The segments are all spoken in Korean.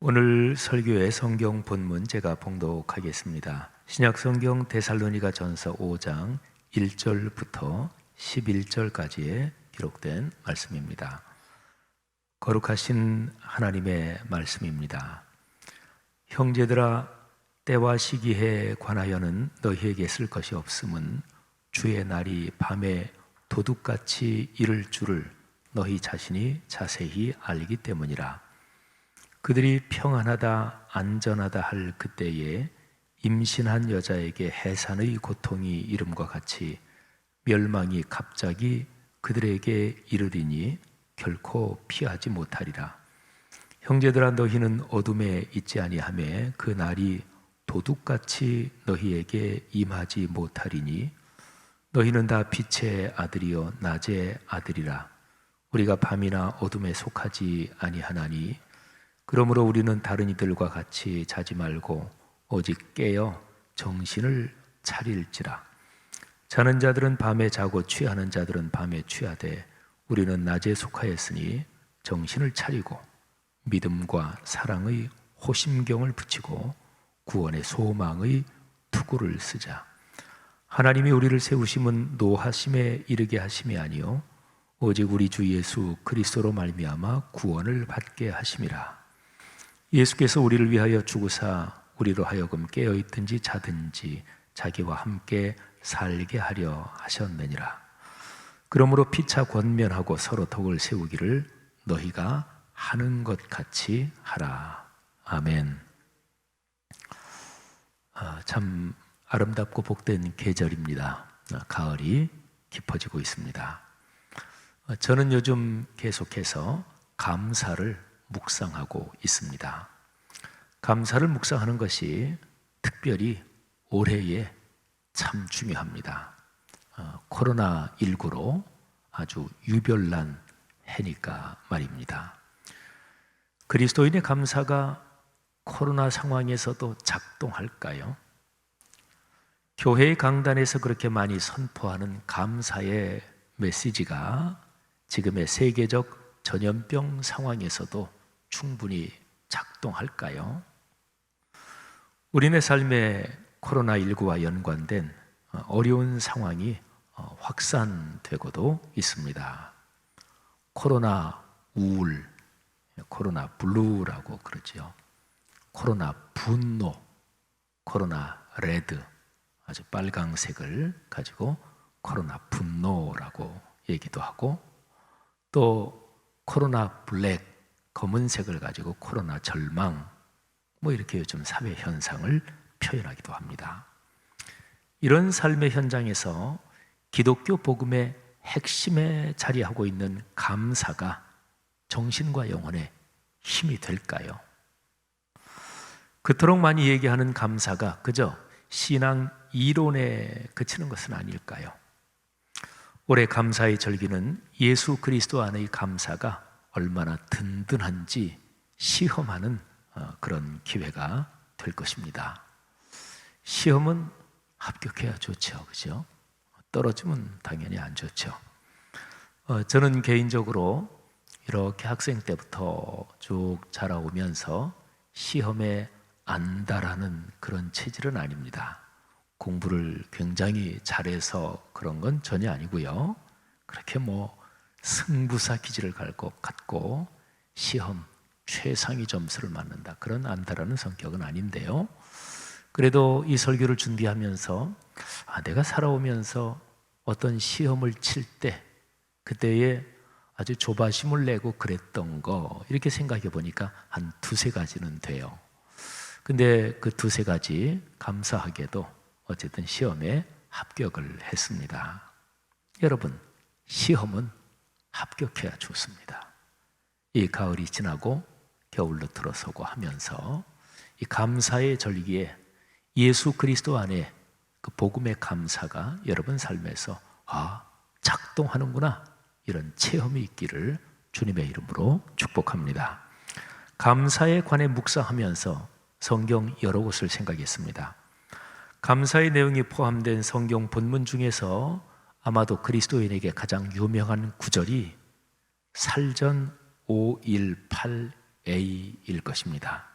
오늘 설교의 성경 본문 제가 봉독하겠습니다. 신약 성경 데살로니가 전서 5장 1절부터 11절까지에 기록된 말씀입니다. 거룩하신 하나님의 말씀입니다. 형제들아, 때와 시기에 관하여는 너희에게 쓸 것이 없음은 주의 날이 밤에 도둑같이 이를 줄을 너희 자신이 자세히 알기 때문이라. 그들이 평안하다 안전하다 할 그때에 임신한 여자에게 해산의 고통이 이름과 같이 멸망이 갑자기 그들에게 이르리니 결코 피하지 못하리라. 형제들아, 너희는 어둠에 있지 아니하매 그 날이 도둑같이 너희에게 임하지 못하리니 너희는 다 빛의 아들이요 낮의 아들이라. 우리가 밤이나 어둠에 속하지 아니하나니 그러므로 우리는 다른 이들과 같이 자지 말고 오직 깨어 정신을 차릴지라. 자는 자들은 밤에 자고 취하는 자들은 밤에 취하되 우리는 낮에 속하였으니 정신을 차리고 믿음과 사랑의 호심경을 붙이고 구원의 소망의 투구를 쓰자. 하나님이 우리를 세우심은 노하심에 이르게 하심이 아니요 오직 우리 주 예수 그리스도로 말미암아 구원을 받게 하심이라. 예수께서 우리를 위하여 죽으사 우리로 하여금 깨어있든지 자든지 자기와 함께 살게 하려 하셨느니라. 그러므로 피차 권면하고 서로 덕을 세우기를 너희가 하는 것 같이 하라. 아멘. 참 아름답고 복된 계절입니다. 가을이 깊어지고 있습니다. 저는 요즘 계속해서 감사를 묵상하고 있습니다. 감사를 묵상하는 것이 특별히 올해에 참 중요합니다. 코로나19로 아주 유별난 해니까 말입니다. 그리스도인의 감사가 코로나 상황에서도 작동할까요? 교회의 강단에서 그렇게 많이 선포하는 감사의 메시지가 지금의 세계적 전염병 상황에서도 충분히 작동할까요? 우리네 삶에 코로나19와 연관된 어려운 상황이 확산되고도 있습니다. 코로나 우울, 코로나 블루라고 그러죠. 코로나 분노, 코로나 레드, 아주 빨강색을 가지고 코로나 분노라고 얘기도 하고, 또 코로나 블랙, 검은색을 가지고 코로나 절망, 이렇게 요즘 사회 현상을 표현하기도 합니다. 이런 삶의 현장에서 기독교 복음의 핵심에 자리하고 있는 감사가 정신과 영혼의 힘이 될까요? 그토록 많이 얘기하는 감사가 그저 신앙 이론에 그치는 것은 아닐까요? 올해 감사의 절기는 예수 그리스도 안의 감사가 얼마나 든든한지 시험하는 그런 기회가 될 것입니다. 시험은 합격해야 좋죠, 그죠? 떨어지면 당연히 안 좋죠. 저는 개인적으로 이렇게 학생 때부터 쭉 자라오면서 시험에 안다라는 그런 체질은 아닙니다. 공부를 굉장히 잘해서 그런 건 전혀 아니고요. 그렇게 승부사 기질을 갖고 시험 최상위 점수를 맞는다, 그런 안다라는 성격은 아닌데요. 그래도 이 설교를 준비하면서 내가 살아오면서 어떤 시험을 칠 때 그때에 아주 조바심을 내고 그랬던 거, 이렇게 생각해 보니까 한 두세 가지는 돼요. 근데 그 두세 가지 감사하게도 어쨌든 시험에 합격을 했습니다. 여러분, 시험은 합격해야 좋습니다. 이 가을이 지나고 겨울로 들어서고 하면서 이 감사의 절기에 예수 그리스도 안에 그 복음의 감사가 여러분 삶에서 작동하는구나, 이런 체험이 있기를 주님의 이름으로 축복합니다. 감사에 관해 묵상하면서 성경 여러 곳을 생각했습니다. 감사의 내용이 포함된 성경 본문 중에서 아마도 그리스도인에게 가장 유명한 구절이 살전 518A일 것입니다.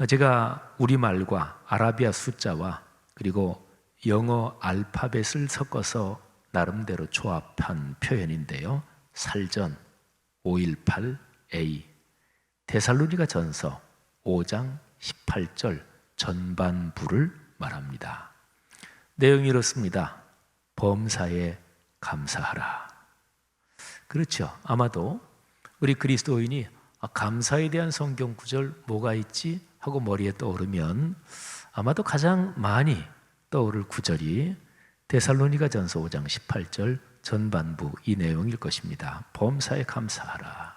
제가 우리말과 아라비아 숫자와 그리고 영어 알파벳을 섞어서 나름대로 조합한 표현인데요. 살전 518A 데살로니가 전서 5장 18절 전반부를 말합니다. 내용이 이렇습니다. 범사에 감사하라. 그렇죠. 아마도 우리 그리스도인이 감사에 대한 성경 구절 뭐가 있지? 하고 머리에 떠오르면 아마도 가장 많이 떠오를 구절이 데살로니가 전서 5장 18절 전반부 이 내용일 것입니다. 범사에 감사하라.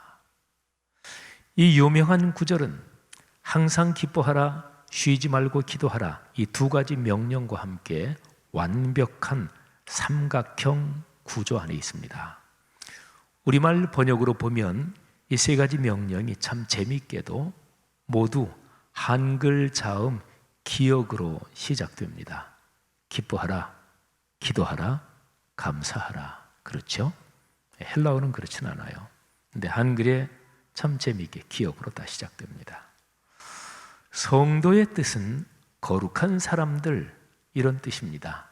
이 유명한 구절은 항상 기뻐하라, 쉬지 말고 기도하라 이 두 가지 명령과 함께 완벽한 삼각형 구조 안에 있습니다. 우리말 번역으로 보면 이 세 가지 명령이 참 재미있게도 모두 한글 자음 기역으로 시작됩니다. 기뻐하라, 기도하라, 감사하라. 그렇죠? 헬라어는 그렇진 않아요. 근데 한글에 참 재미있게 기역으로 다 시작됩니다. 성도의 뜻은 거룩한 사람들 이런 뜻입니다.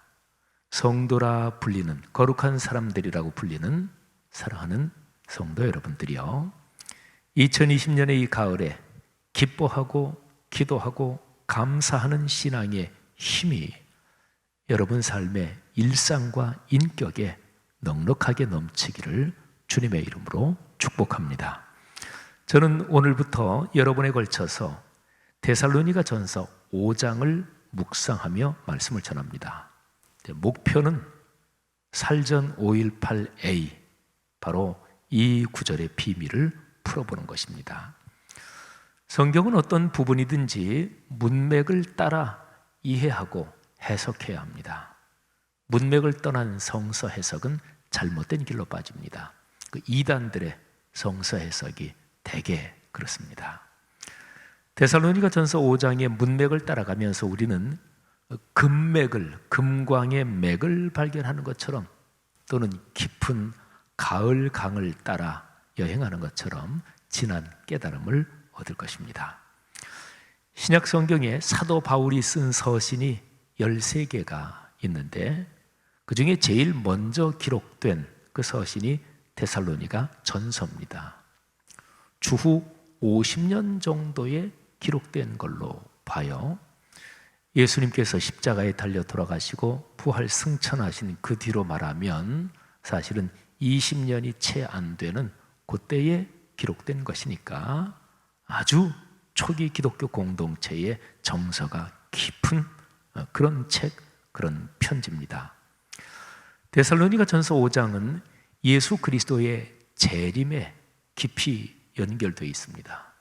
성도라 불리는 거룩한 사람들이라고 불리는 사랑하는 성도 여러분들이요, 2020년의 이 가을에 기뻐하고 기도하고 감사하는 신앙의 힘이 여러분 삶의 일상과 인격에 넉넉하게 넘치기를 주님의 이름으로 축복합니다. 저는 오늘부터 여러분에 걸쳐서 데살로니가 전서 5장을 묵상하며 말씀을 전합니다. 목표는 살전 518A 바로 이 구절의 비밀을 풀어보는 것입니다. 성경은 어떤 부분이든지 문맥을 따라 이해하고 해석해야 합니다. 문맥을 떠난 성서 해석은 잘못된 길로 빠집니다. 그 이단들의 성서 해석이 대개 그렇습니다. 데살로니가 전서 5장의 문맥을 따라가면서 우리는 금광의 맥을 발견하는 것처럼 또는 깊은 가을 강을 따라 여행하는 것처럼 진한 깨달음을 얻을 것입니다. 신약 성경에 사도 바울이 쓴 서신이 13개가 있는데 그 중에 제일 먼저 기록된 그 서신이 데살로니가 전서입니다. 주후 50년 정도에 기록된 걸로 봐요. 예수님께서 십자가에 달려 돌아가시고 부활 승천하신 그 뒤로 말하면 사실은 20년이 채 안 되는 그때에 기록된 것이니까 아주 초기 기독교 공동체의 정서가 깊은 그런 책, 그런 편지입니다. 데살로니가 전서 5장은 예수 그리스도의 재림에 깊이 연결되어 있습니다.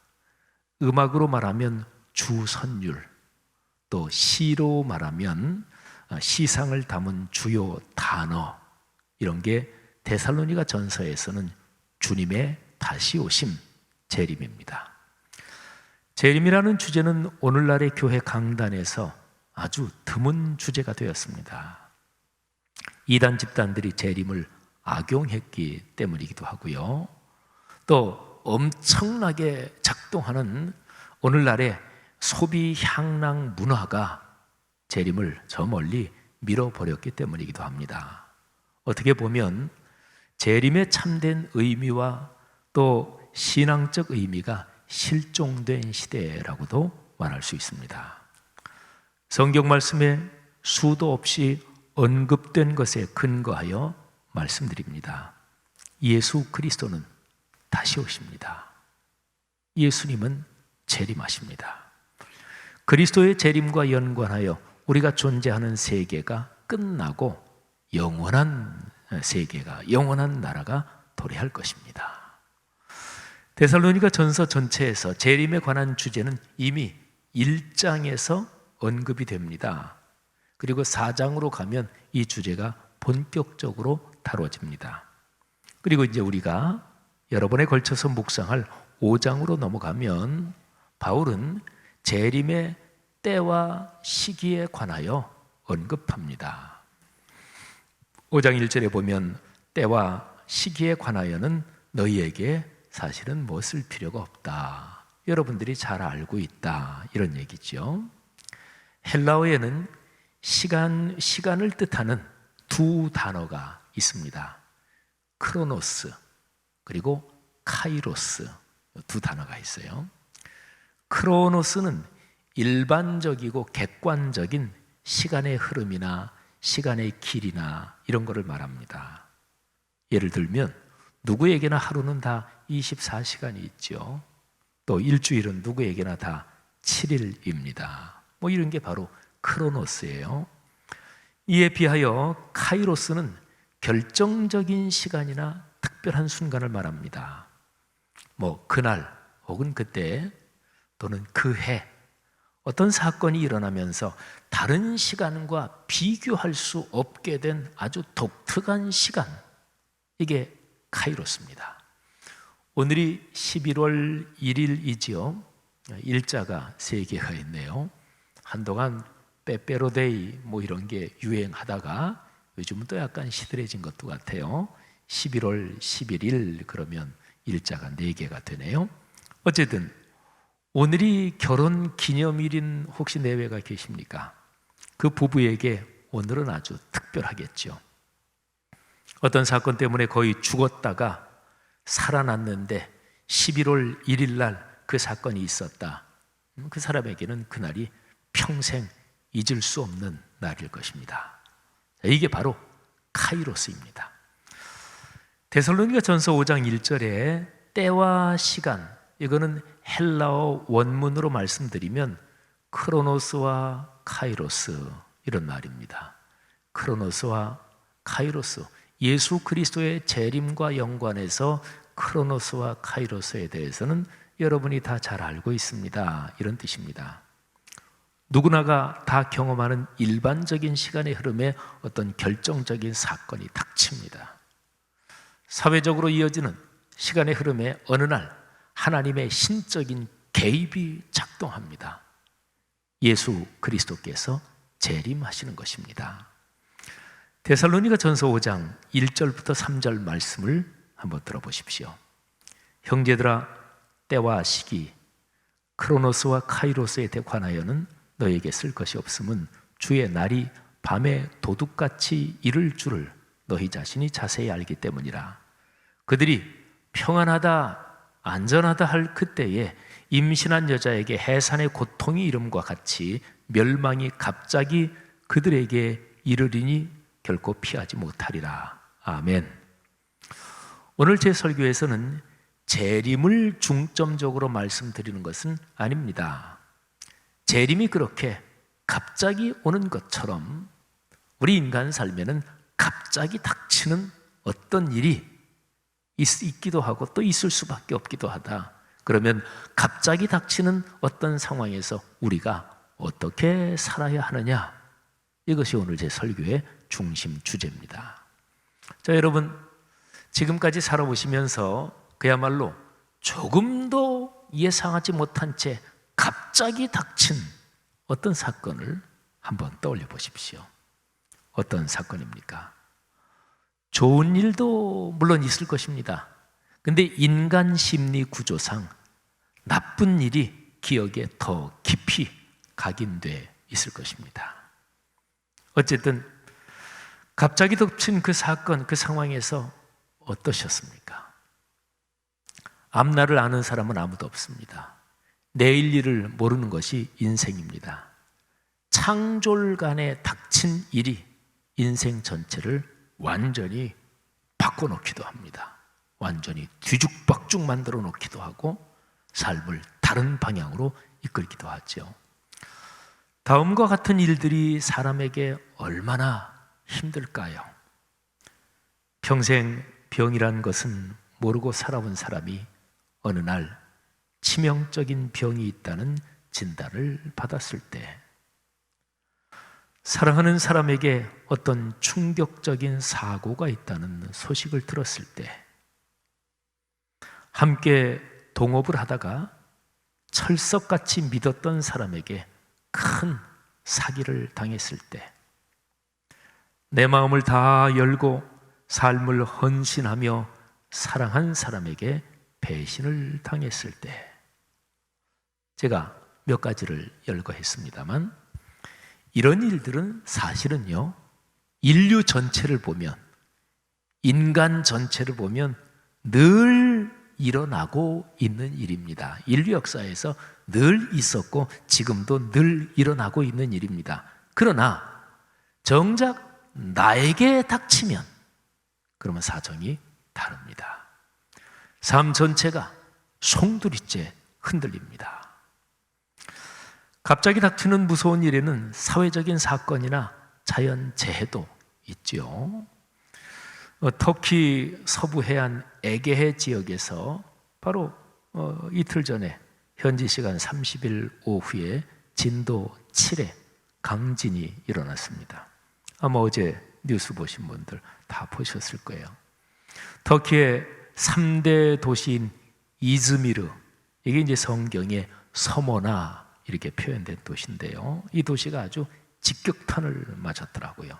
음악으로 말하면 주선율, 또 시로 말하면 시상을 담은 주요 단어, 이런 게 데살로니가 전서에서는 주님의 다시 오심, 재림입니다. 재림이라는 주제는 오늘날의 교회 강단에서 아주 드문 주제가 되었습니다. 이단 집단들이 재림을 악용했기 때문이기도 하고요. 또 엄청나게 작동하는 오늘날의 소비 향락 문화가 재림을 저 멀리 밀어버렸기 때문이기도 합니다. 어떻게 보면 재림의 참된 의미와 또 신앙적 의미가 실종된 시대라고도 말할 수 있습니다. 성경 말씀에 수도 없이 언급된 것에 근거하여 말씀드립니다. 예수 그리스도는 다시 오십니다. 예수님은 재림하십니다. 그리스도의 재림과 연관하여 우리가 존재하는 세계가 끝나고 영원한 세계가, 영원한 나라가 도래할 것입니다. 데살로니가 전서 전체에서 재림에 관한 주제는 이미 1장에서 언급이 됩니다. 그리고 4장으로 가면 이 주제가 본격적으로 다뤄집니다. 그리고 이제 우리가 여러 번에 걸쳐서 묵상할 5장으로 넘어가면 바울은 재림의 때와 시기에 관하여 언급합니다. 5장 1절에 보면 때와 시기에 관하여는 너희에게 사실은 뭐 쓸 필요가 없다, 여러분들이 잘 알고 있다, 이런 얘기죠. 헬라어에는 시간을 뜻하는 두 단어가 있습니다. 크로노스 그리고 카이로스, 두 단어가 있어요. 크로노스는 일반적이고 객관적인 시간의 흐름이나 시간의 길이나 이런 거를 말합니다. 예를 들면 누구에게나 하루는 다 24시간이 있죠. 또 일주일은 누구에게나 다 7일입니다. 뭐 이런 게 바로 크로노스예요. 이에 비하여 카이로스는 결정적인 시간이나 특별한 순간을 말합니다. 뭐 그날 혹은 그때 또는 그 해 어떤 사건이 일어나면서 다른 시간과 비교할 수 없게 된 아주 독특한 시간, 이게 카이로스입니다. 오늘이 11월 1일이지요. 일자가 3개가 있네요. 한동안 빼빼로데이 뭐 이런 게 유행하다가 요즘은 또 약간 시들해진 것도 같아요. 11월 11일 그러면 일자가 4개가 되네요. 어쨌든 오늘이 결혼 기념일인 혹시 내외가 계십니까? 그 부부에게 오늘은 아주 특별하겠죠. 어떤 사건 때문에 거의 죽었다가 살아났는데 11월 1일 날 그 사건이 있었다. 그 사람에게는 그날이 평생 잊을 수 없는 날일 것입니다. 이게 바로 카이로스입니다. 데살로니가 전서 5장 1절에 때와 시간, 이거는 헬라어 원문으로 말씀드리면 크로노스와 카이로스, 이런 말입니다. 크로노스와 카이로스, 예수 그리스도의 재림과 연관해서 크로노스와 카이로스에 대해서는 여러분이 다 잘 알고 있습니다, 이런 뜻입니다. 누구나가 다 경험하는 일반적인 시간의 흐름에 어떤 결정적인 사건이 닥칩니다. 사회적으로 이어지는 시간의 흐름에 어느 날 하나님의 신적인 개입이 작동합니다. 예수 그리스도께서 재림하시는 것입니다. 데살로니가 전서 5장 1절부터 3절 말씀을 한번 들어보십시오. 형제들아, 때와 시기, 크로노스와 카이로스에 관하여는 너에게 쓸 것이 없음은 주의 날이 밤에 도둑같이 이를 줄을 너희 자신이 자세히 알기 때문이라. 그들이 평안하다 안전하다 할 그때에 임신한 여자에게 해산의 고통이 이름과 같이 멸망이 갑자기 그들에게 이르리니 결코 피하지 못하리라. 아멘. 오늘 제 설교에서는 재림을 중점적으로 말씀드리는 것은 아닙니다. 재림이 그렇게 갑자기 오는 것처럼 우리 인간 삶에는 갑자기 닥치는 어떤 일이 있기도 하고 또 있을 수밖에 없기도 하다. 그러면 갑자기 닥치는 어떤 상황에서 우리가 어떻게 살아야 하느냐, 이것이 오늘 제 설교의 중심 주제입니다. 자, 여러분, 지금까지 살아오시면서 그야말로 조금도 예상하지 못한 채 갑자기 닥친 어떤 사건을 한번 떠올려 보십시오. 어떤 사건입니까? 좋은 일도 물론 있을 것입니다. 근데 인간 심리 구조상 나쁜 일이 기억에 더 깊이 각인돼 있을 것입니다. 어쨌든 갑자기 덮친 그 사건, 그 상황에서 어떠셨습니까? 앞날을 아는 사람은 아무도 없습니다. 내일 일을 모르는 것이 인생입니다. 창졸간에 닥친 일이 인생 전체를 완전히 바꿔놓기도 합니다. 완전히 뒤죽박죽 만들어 놓기도 하고 삶을 다른 방향으로 이끌기도 하죠. 다음과 같은 일들이 사람에게 얼마나 힘들까요? 평생 병이란 것은 모르고 살아온 사람이 어느 날 치명적인 병이 있다는 진단을 받았을 때, 사랑하는 사람에게 어떤 충격적인 사고가 있다는 소식을 들었을 때, 함께 동업을 하다가 철석같이 믿었던 사람에게 큰 사기를 당했을 때, 내 마음을 다 열고 삶을 헌신하며 사랑한 사람에게 배신을 당했을 때, 제가 몇 가지를 열거했습니다만, 이런 일들은 사실은요, 인류 전체를 보면, 인간 전체를 보면 늘 일어나고 있는 일입니다. 인류 역사에서 늘 있었고 지금도 늘 일어나고 있는 일입니다. 그러나 정작 나에게 닥치면 그러면 사정이 다릅니다. 삶 전체가 송두리째 흔들립니다. 갑자기 닥치는 무서운 일에는 사회적인 사건이나 자연재해도 있죠. 터키 서부 해안 에게해 지역에서 바로 이틀 전에 현지 시간 30일 오후에 진도 7의 강진이 일어났습니다. 아마 어제 뉴스 보신 분들 다 보셨을 거예요. 터키의 3대 도시인 이즈미르, 이게 이제 성경에 서머나 이렇게 표현된 도시인데요. 이 도시가 아주 직격탄을 맞았더라고요.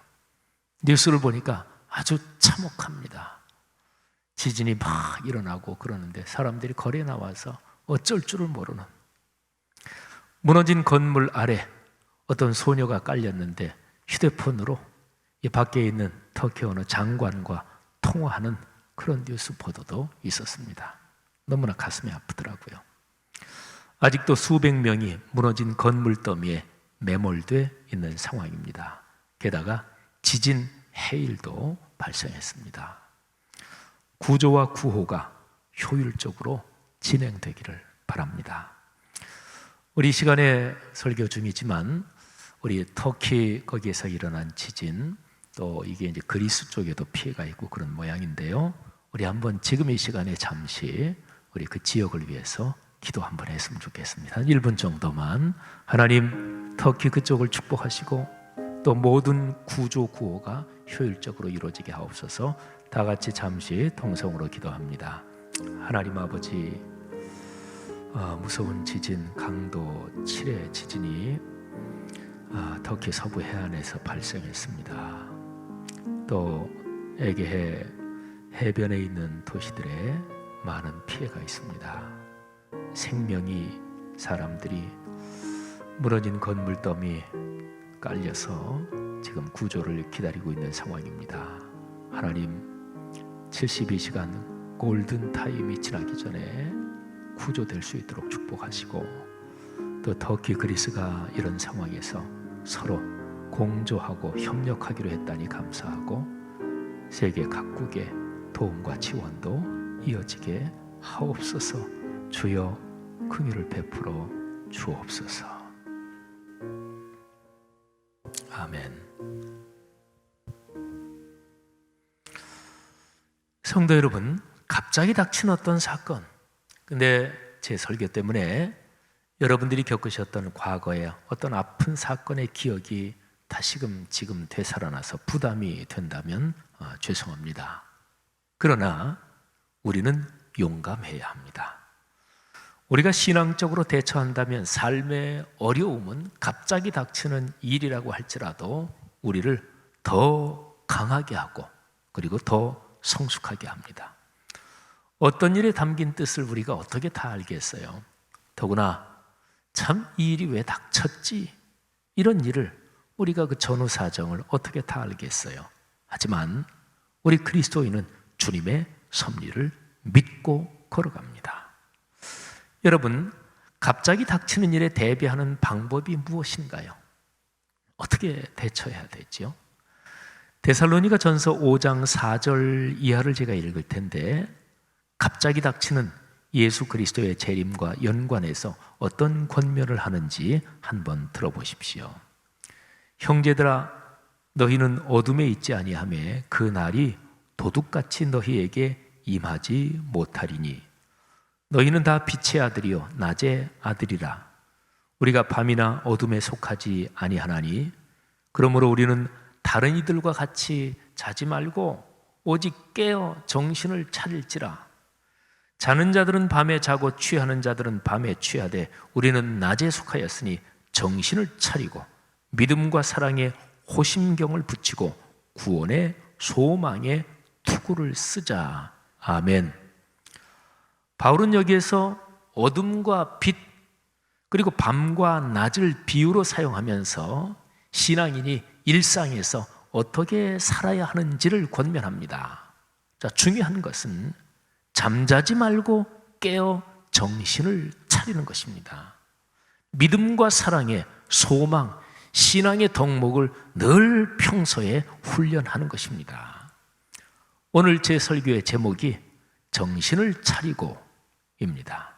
뉴스를 보니까 아주 참혹합니다. 지진이 막 일어나고 그러는데 사람들이 거리에 나와서 어쩔 줄을 모르는, 무너진 건물 아래 어떤 소녀가 깔렸는데 휴대폰으로 이 밖에 있는 터키 어느 장관과 통화하는 그런 뉴스 보도도 있었습니다. 너무나 가슴이 아프더라고요. 아직도 수백 명이 무너진 건물 더미에 매몰돼 있는 상황입니다. 게다가 지진 해일도 발생했습니다. 구조와 구호가 효율적으로 진행되기를 바랍니다. 우리 시간에 설교 중이지만 우리 터키 거기에서 일어난 지진, 또 이게 이제 그리스 쪽에도 피해가 있고 그런 모양인데요. 우리 한번 지금 이 시간에 잠시 우리 그 지역을 위해서 기도 한번 했으면 좋겠습니다. 한 1분 정도만. 하나님, 터키 그쪽을 축복하시고 또 모든 구조 구호가 효율적으로 이루어지게 하옵소서. 다 같이 잠시 통성으로 기도합니다. 하나님 아버지, 무서운 지진, 강도 7의 지진이 터키 서부 해안에서 발생했습니다. 또 에게해 해변에 있는 도시들에 많은 피해가 있습니다. 생명이, 사람들이 무너진 건물 더미 깔려서 지금 구조를 기다리고 있는 상황입니다. 하나님, 72시간 골든 타임이 지나기 전에 구조될 수 있도록 축복하시고, 또 터키 그리스가 이런 상황에서 서로 공조하고 협력하기로 했다니 감사하고, 세계 각국의 도움과 지원도 이어지게 하옵소서. 주여 긍휼을 베풀어 주옵소서. 아멘. 성도 여러분, 갑자기 닥친 어떤 사건, 근데 제 설교 때문에 여러분들이 겪으셨던 과거의 어떤 아픈 사건의 기억이 다시금 지금 되살아나서 부담이 된다면 죄송합니다. 그러나 우리는 용감해야 합니다. 우리가 신앙적으로 대처한다면 삶의 어려움은 갑자기 닥치는 일이라고 할지라도 우리를 더 강하게 하고 그리고 더 성숙하게 합니다. 어떤 일에 담긴 뜻을 우리가 어떻게 다 알겠어요? 더구나 참 이 일이 왜 닥쳤지? 이런 일을 우리가 그 전후 사정을 어떻게 다 알겠어요? 하지만 우리 그리스도인은 주님의 섭리를 믿고 걸어갑니다. 여러분, 갑자기 닥치는 일에 대비하는 방법이 무엇인가요? 어떻게 대처해야 되지요? 데살로니가 전서 5장 4절 이하를 제가 읽을 텐데, 갑자기 닥치는 예수 그리스도의 재림과 연관해서 어떤 권면을 하는지 한번 들어보십시오. 형제들아, 너희는 어둠에 있지 아니하매 그 날이 도둑같이 너희에게 임하지 못하리니, 너희는 다 빛의 아들이요 낮의 아들이라. 우리가 밤이나 어둠에 속하지 아니하나니, 그러므로 우리는 다른 이들과 같이 자지 말고 오직 깨어 정신을 차릴지라. 자는 자들은 밤에 자고 취하는 자들은 밤에 취하되 우리는 낮에 속하였으니 정신을 차리고 믿음과 사랑에 호심경을 붙이고 구원의 소망에 투구를 쓰자. 아멘. 바울은 여기에서 어둠과 빛, 그리고 밤과 낮을 비유로 사용하면서 신앙인이 일상에서 어떻게 살아야 하는지를 권면합니다. 자, 중요한 것은 잠자지 말고 깨어 정신을 차리는 것입니다. 믿음과 사랑의 소망, 신앙의 덕목을 늘 평소에 훈련하는 것입니다. 오늘 제 설교의 제목이 정신을 차리고입니다.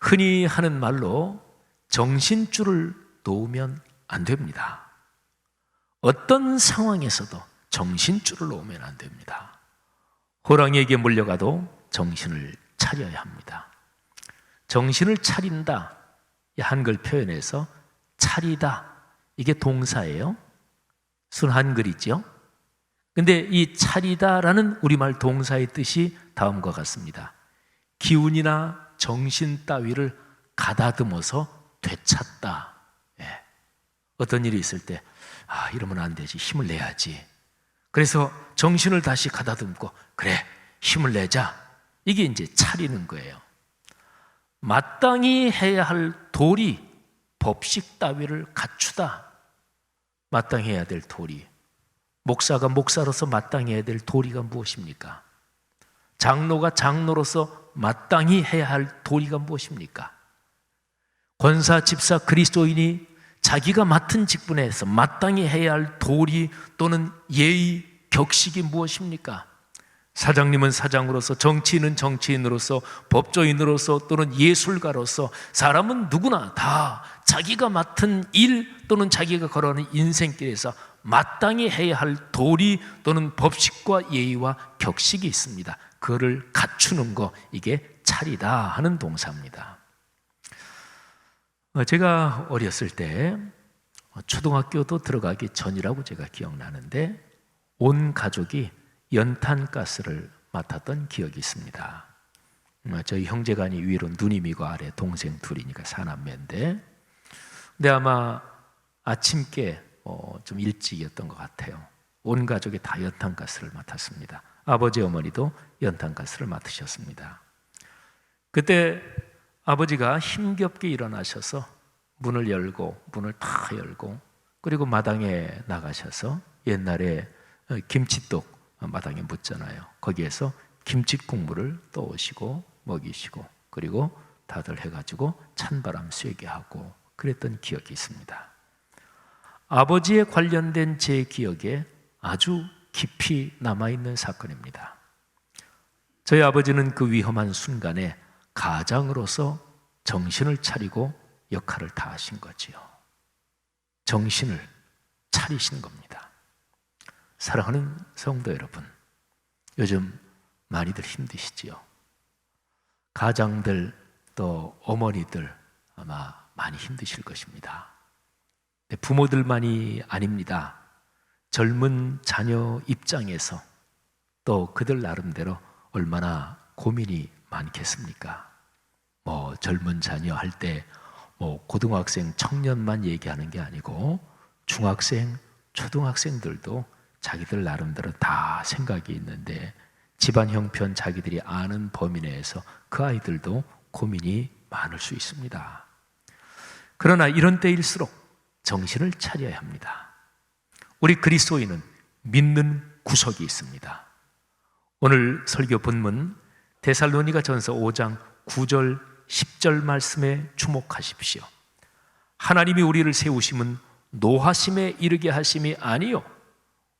흔히 하는 말로 정신줄을 놓으면 안 됩니다. 어떤 상황에서도 정신줄을 놓으면 안 됩니다. 호랑이에게 물려가도 정신을 차려야 합니다. 정신을 차린다, 한글 표현에서 차리다, 이게 동사예요. 순 한글이죠. 근데 이 차리다라는 우리말 동사의 뜻이 다음과 같습니다. 기운이나 정신 따위를 가다듬어서 되찾다. 예. 어떤 일이 있을 때 이러면 안 되지, 힘을 내야지. 그래서 정신을 다시 가다듬고 그래, 힘을 내자. 이게 이제 차리는 거예요. 마땅히 해야 할 도리, 법식 따위를 갖추다. 마땅히 해야 될 도리. 목사가 목사로서 마땅히 해야 될 도리가 무엇입니까? 장로가 장로로서 마땅히 해야 할 도리가 무엇입니까? 권사, 집사, 그리스도인이 자기가 맡은 직분에서 마땅히 해야 할 도리 또는 예의, 격식이 무엇입니까? 사장님은 사장으로서, 정치인은 정치인으로서, 법조인으로서 또는 예술가로서, 사람은 누구나 다 자기가 맡은 일 또는 자기가 걸어가는 인생길에서 마땅히 해야 할 도리 또는 법식과 예의와 격식이 있습니다. 그거를 갖추는 거, 이게 차리다 하는 동사입니다. 제가 어렸을 때 초등학교도 들어가기 전이라고 제가 기억나는데 온 가족이 연탄가스를 맡았던 기억이 있습니다. 저희 형제간이 위로 누님이고 아래 동생 둘이니까 사남매인데, 근데 아마 아침께 좀 일찍이었던 것 같아요. 온 가족이 다 연탄가스를 맡았습니다. 아버지 어머니도 연탄가스를 맡으셨습니다. 그때 아버지가 힘겹게 일어나셔서 문을 다 열고 그리고 마당에 나가셔서 옛날에 김치떡 마당에 묻잖아요. 거기에서 김치 국물을 떠오시고 먹이시고 그리고 다들 해가지고 찬바람 쐬게 하고 그랬던 기억이 있습니다. 아버지에 관련된 제 기억에 아주 깊이 남아있는 사건입니다. 저희 아버지는 그 위험한 순간에 가장으로서 정신을 차리고 역할을 다하신 거지요. 정신을 차리신 겁니다. 사랑하는 성도 여러분, 요즘 많이들 힘드시지요. 가장들 또 어머니들 아마 많이 힘드실 것입니다. 부모들만이 아닙니다. 젊은 자녀 입장에서 또 그들 나름대로 얼마나 고민이 많겠습니까? 젊은 자녀 할 때 고등학생, 청년만 얘기하는 게 아니고 중학생, 초등학생들도 자기들 나름대로 다 생각이 있는데 집안 형편 자기들이 아는 범위 내에서 그 아이들도 고민이 많을 수 있습니다. 그러나 이런 때일수록 정신을 차려야 합니다. 우리 그리스도인은 믿는 구석이 있습니다. 오늘 설교 본문 데살로니가전서 5장 9절 10절 말씀에 주목하십시오. 하나님이 우리를 세우심은 노하심에 이르게 하심이 아니요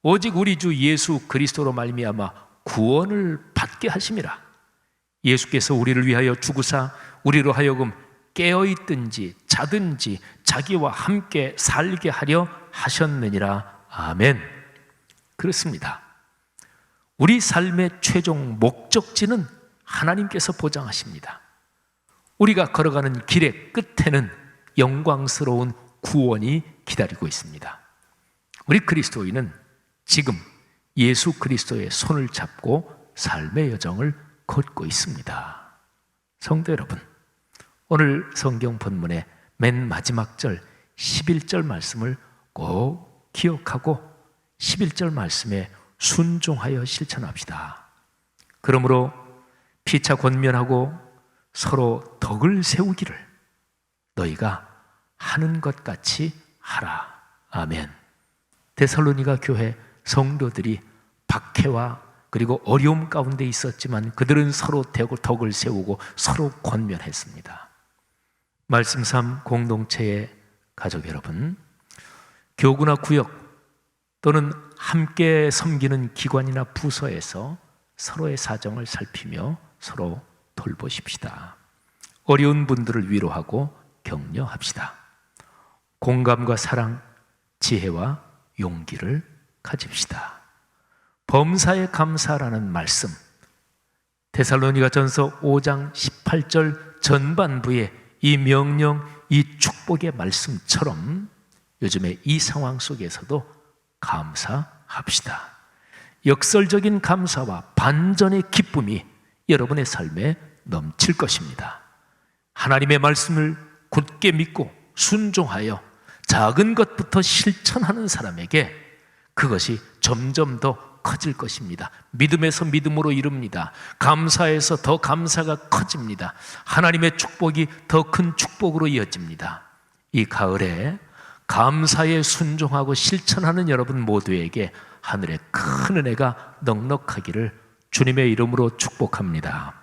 오직 우리 주 예수 그리스도로 말미암아 구원을 받게 하심이라. 예수께서 우리를 위하여 죽으사 우리로 하여금 깨어있든지 자든지 자기와 함께 살게 하려 하셨느니라. 아멘. 그렇습니다. 우리 삶의 최종 목적지는 하나님께서 보장하십니다. 우리가 걸어가는 길의 끝에는 영광스러운 구원이 기다리고 있습니다. 우리 그리스도인은 지금 예수 그리스도의 손을 잡고 삶의 여정을 걷고 있습니다. 성도 여러분, 오늘 성경 본문의 맨 마지막 절 11절 말씀을 꼭 기억하고 11절 말씀에 순종하여 실천합시다. 그러므로 피차 권면하고 서로 덕을 세우기를 너희가 하는 것 같이 하라. 아멘. 데살로니가 교회 성도들이 박해와 그리고 어려움 가운데 있었지만 그들은 서로 덕을 세우고 서로 권면했습니다. 말씀 3 공동체의 가족 여러분, 교구나 구역 또는 함께 섬기는 기관이나 부서에서 서로의 사정을 살피며 서로 돌보십시다. 어려운 분들을 위로하고 격려합시다. 공감과 사랑, 지혜와 용기를 가집시다. 범사에 감사라는 말씀, 데살로니가전서 5장 18절 전반부의 이 명령, 이 축복의 말씀처럼 요즘의 이 상황 속에서도 감사합시다. 역설적인 감사와 반전의 기쁨이 여러분의 삶에 넘칠 것입니다. 하나님의 말씀을 굳게 믿고 순종하여 작은 것부터 실천하는 사람에게 그것이 점점 더 커질 것입니다. 믿음에서 믿음으로 이룹니다. 감사에서 더 감사가 커집니다. 하나님의 축복이 더 큰 축복으로 이어집니다. 이 가을에 감사에 순종하고 실천하는 여러분 모두에게 하늘의 큰 은혜가 넉넉하기를 주님의 이름으로 축복합니다.